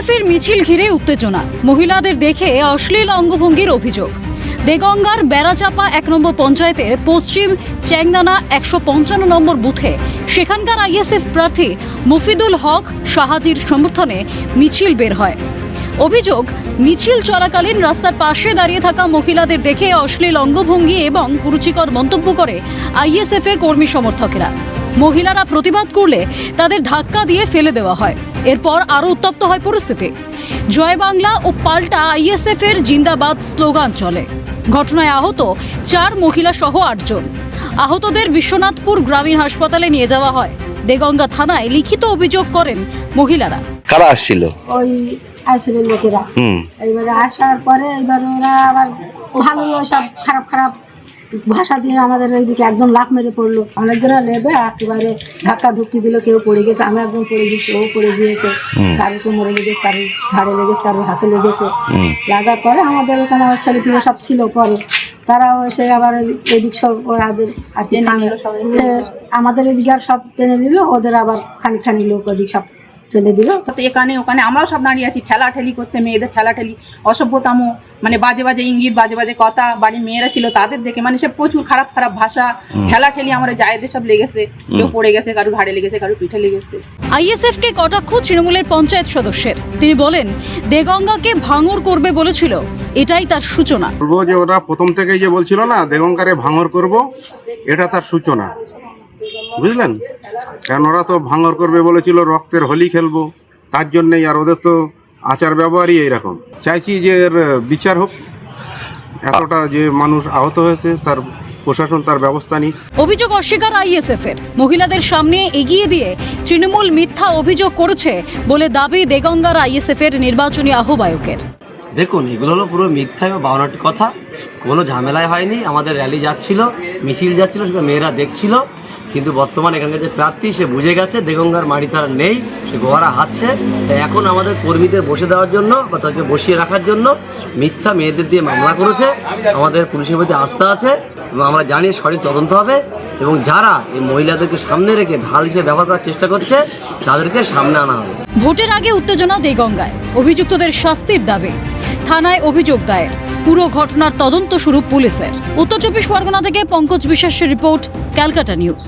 আইএসএফের মিছিল ঘিরে উত্তেজনা, মহিলাদের দেখে অশ্লীল অঙ্গভঙ্গির অভিযোগ। দেগঙ্গার বেড়াচাপা ১ নম্বর পঞ্চায়েতের পশ্চিম চ্যাংদানা ১৫৫ নম্বর বুথে সেখানকার আইএসএফ প্রার্থী মফিদুল হক শাহাজির সমর্থনে মিছিল বের হয়। অভিযোগ, মিছিল চলাকালীন রাস্তার পাশে দাঁড়িয়ে থাকা মহিলাদের দেখে অশ্লীল অঙ্গভঙ্গি এবং কুরুচিকর মন্তব্য করে আইএসএফের কর্মী সমর্থকেরা। মহিলারা প্রতিবাদ করলে তাদের ধাক্কা দিয়ে ফেলে দেওয়া হয়। এরপর আরও উত্তপ্ত হয় পরিস্থিতি। জয় বাংলা ও পাল্টা আইএসএফের জিন্দাবাদ স্লোগান চলে। ঘটনায় আহত ৪ মহিলা সহ ৮ জন। আহতদের বিশ্বনাথপুর গ্রামীণ হাসপাতালে নিয়ে যাওয়া হয়। দেগঙ্গা থানায় লিখিত অভিযোগ করেন মহিলারা। কারা আসছিল? ওই আসবে লোকেরা। এইবারে আসার পরে এবার ওরা আবার ভালো সব খারাপ খারাপ ভাষা দিয়ে আমাদের এইদিকে একজন লাফ মেরে পড়লো, অনেকজনা লেবে একেবারে ধাক্কা ধুক্কি দিল, কেউ পড়ে গেছে, আমি একজন পড়ে গেছি, ও পড়ে গিয়েছে, কারোকে মরে লেগেছে, কারোর ঘাড়ে লেগেছে, কারোর হাতে লেগেছে। লাগার পরে আমাদের ওখানে আমার ছেলেপুলো সব ছিল, পরে তারাও এসে আবার এদিক সব ওদের আর কি আমাদের এদিকে আর সব টেনে নিল, ওদের আবার খানিক লোক ওদিক সব টেনে দিল। এখানে ওখানে আমরাও সব দাঁড়িয়ে আছি, ঠেলাঠেলি করছে, মেয়েদের ঠেলাঠেলি, অসভ্যতামো, মানে বাজে বাজে ইঙ্গিত, বাজে বাজে কথা, বাড়ির মেয়েরা ছিল তাদের দেখে মানে সে প্রচুর খারাপ খারাপ ভাষা, ঠেলাঠেলি আমরা জায়েদের সব লেগেছে, কেউ পড়ে গেছে, কারো ঘাড়ে লেগেছে, কারো পিঠে লেগেছে। আইএসএফ কে কটাক্ষ তৃণমূলের পঞ্চায়েত সদস্যের। তিনি বলেন, দেগঙ্গাকে ভাঙর করবে বলেছিল, এটাই তার সূচনা। বলবো যে ওরা প্রথম থেকেই যে বলছিল না দেগঙ্গারে ভাঙর করব, এটা তার সূচনা, বুঝলেন? কারণ ওরা তো ভাঙর করবে বলেছিল, রক্তের হোলি খেলবো, তার জন্যই। আর ওদের তো আচার ব্যবহারই এইরকম। চাইছি যে এর বিচার হোক, এতটা যে মানুষ আহত হয়েছে তার প্রশাসন তার ব্যবস্থা নিক। অভিযোগ অস্বীকার আইএসএফ এর। মহিলাদের সামনে এগিয়ে দিয়ে তৃণমূল মিথ্যা অভিযোগ করেছে বলে দাবি দেগঙ্গার আইএসএফ এর নির্বাচনী আহ্বায়কের। দেখুন, এগুলো হলো পুরো মিথ্যা এবং বাউনাটি কথা, কোনো ঝামেলায় হয়নি। আমাদের র্যালি যাচ্ছিল, মিছিল যাচ্ছিল, সেটা মেয়েরা দেখছিল। কিন্তু বর্তমানে এখানকার যে প্রার্থী সে বুঝে গেছে দেগঙ্গার মাটি তার নেই, সে গোয়ারা হাঁটছে। তাই এখন আমাদের কর্মীদের বসে দেওয়ার জন্য বা তাকে বসিয়ে রাখার জন্য মিথ্যা মেয়েদের দিয়ে মামলা করেছে। আমাদের পুলিশের প্রতি আস্থা আছে এবং আমরা জানি সঠিক তদন্ত হবে, এবং যারা এই মহিলাদেরকে সামনে রেখে ঢাল হিসেবে ব্যবহার করার চেষ্টা করছে তাদেরকে সামনে আনা হবে। ভোটের আগে উত্তেজনা দেগঙ্গায়, অভিযুক্তদের শাস্তির দাবি। থানায় অভিযোগ দায়ের। পুরো ঘটনার তদন্ত শুরু পুলিশের। উত্তর ২৪ পরগনা থেকে পঙ্কজ বিশ্বাসের রিপোর্ট, ক্যালকাটা নিউজ।